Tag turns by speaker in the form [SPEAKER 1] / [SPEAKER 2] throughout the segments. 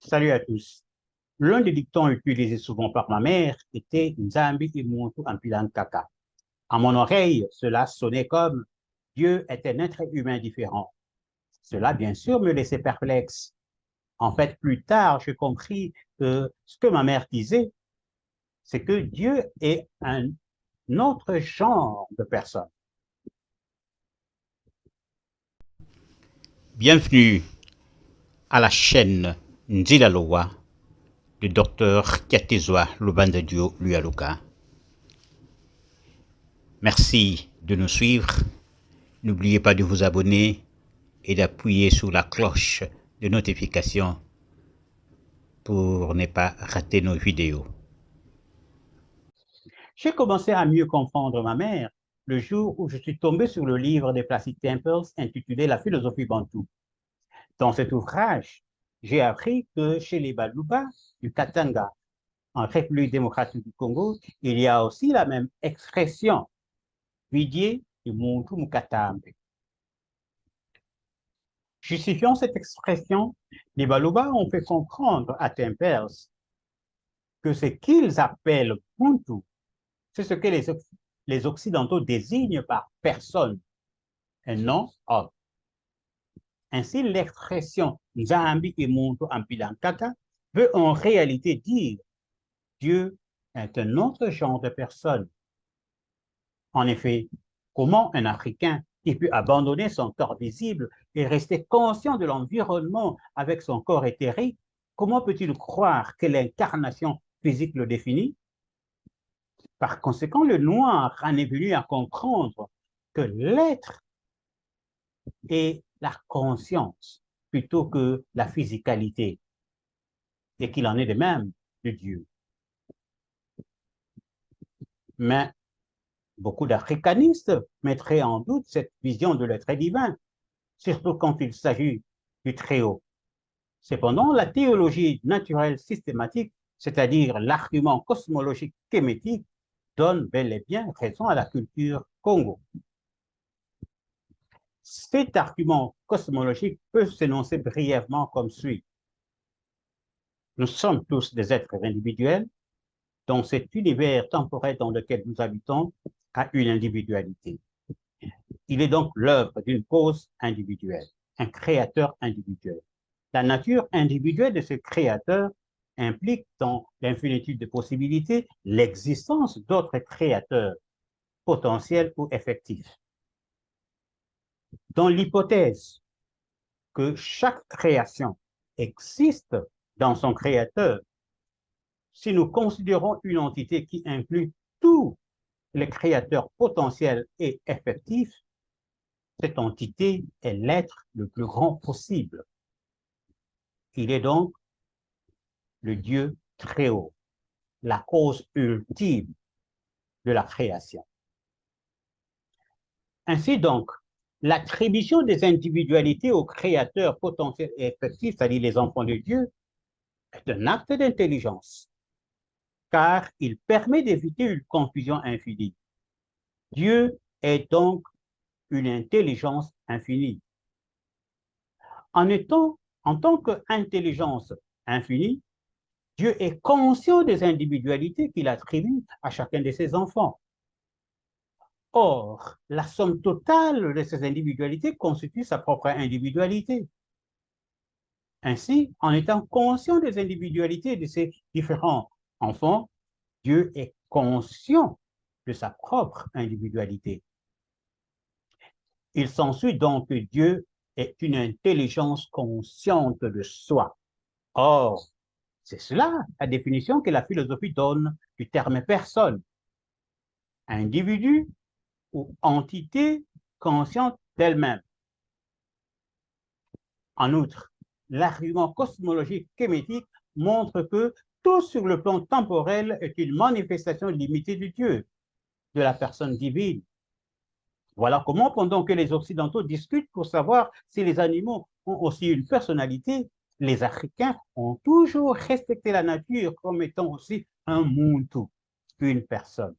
[SPEAKER 1] Salut à tous. L'un des dictons utilisés souvent par ma mère était Nzambi Imuntu Ampilan Kaka. À mon oreille, cela sonnait comme Dieu est un être humain différent. Cela, bien sûr, me laissait perplexe. En fait, plus tard, j'ai compris que ce que ma mère disait, c'est que Dieu est un autre genre de personne.
[SPEAKER 2] Bienvenue à la chaîne Nzilalowa du docteur Kiatizwa Lubandadio Lualuka. Merci de nous suivre. N'oubliez pas de vous abonner et d'appuyer sur la cloche de notification pour ne pas rater nos vidéos.
[SPEAKER 1] J'ai commencé à mieux comprendre ma mère le jour où je suis tombé sur le livre des Placid Temples intitulé La philosophie bantoue. Dans cet ouvrage, j'ai appris que chez les Baluba du Katanga, en République démocratique du Congo, il y a aussi la même expression, Vidier et Muntu Mukatambe. Justifiant cette expression, les Baluba ont fait comprendre à Tempers que ce qu'ils appellent Muntu, c'est ce que les Occidentaux désignent par personne, un nom homme. Ainsi, l'expression Nzambi et Muntu Ampilankata veut en réalité dire Dieu est un autre genre de personne. En effet, comment un Africain qui peut abandonner son corps visible et rester conscient de l'environnement avec son corps éthérique, comment peut-il croire que l'incarnation physique le définit? Par conséquent, le noir en est venu à comprendre que l'être est la conscience plutôt que la physicalité, et qu'il en est de même de Dieu. Mais beaucoup d'africanistes mettraient en doute cette vision de l'être divin, surtout quand il s'agit du Très-Haut. Cependant, la théologie naturelle systématique, c'est-à-dire l'argument cosmologique kémétique, donne bel et bien raison à la culture Congo. Cet argument cosmologique peut s'énoncer brièvement comme suit. Nous sommes tous des êtres individuels dont cet univers temporel dans lequel nous habitons a une individualité. Il est donc l'œuvre d'une cause individuelle, un créateur individuel. La nature individuelle de ce créateur implique dans l'infinitude de possibilités l'existence d'autres créateurs potentiels ou effectifs. Dans l'hypothèse que chaque création existe dans son créateur, si nous considérons une entité qui inclut tous les créateurs potentiels et effectifs, cette entité est l'être le plus grand possible. Il est donc le Dieu très haut, la cause ultime de la création. Ainsi donc, l'attribution des individualités aux créateurs potentiels et effectifs, c'est-à-dire les enfants de Dieu, est un acte d'intelligence, car il permet d'éviter une confusion infinie. Dieu est donc une intelligence infinie. En tant qu'intelligence infinie, Dieu est conscient des individualités qu'il attribue à chacun de ses enfants. Or, la somme totale de ces individualités constitue sa propre individualité. Ainsi, en étant conscient des individualités de ses différents enfants, Dieu est conscient de sa propre individualité. Il s'ensuit donc que Dieu est une intelligence consciente de soi. Or, c'est cela la définition que la philosophie donne du terme personne. Individu ou entité consciente d'elle-même. En outre, l'argument cosmologique kémétique montre que tout sur le plan temporel est une manifestation limitée de Dieu, de la personne divine. Voilà comment, pendant que les Occidentaux discutent pour savoir si les animaux ont aussi une personnalité, les Africains ont toujours respecté la nature comme étant aussi un muntu, une personne.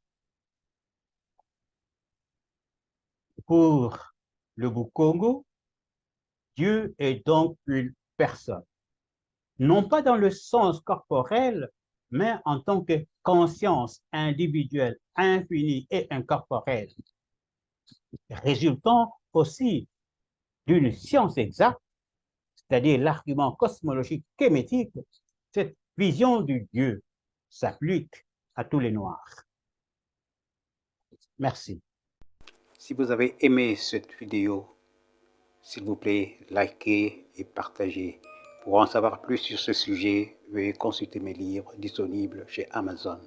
[SPEAKER 1] Pour le Bukongo, Dieu est donc une personne. non pas dans le sens corporel, mais en tant que conscience individuelle, infinie et incorporelle, résultant aussi d'une science exacte, c'est-à-dire l'argument cosmologique kémétique. Cette vision du Dieu s'applique à tous les Noirs. Merci.
[SPEAKER 2] Si vous avez aimé cette vidéo, s'il vous plaît, likez et partagez. Pour en savoir plus sur ce sujet, veuillez consulter mes livres disponibles chez Amazon.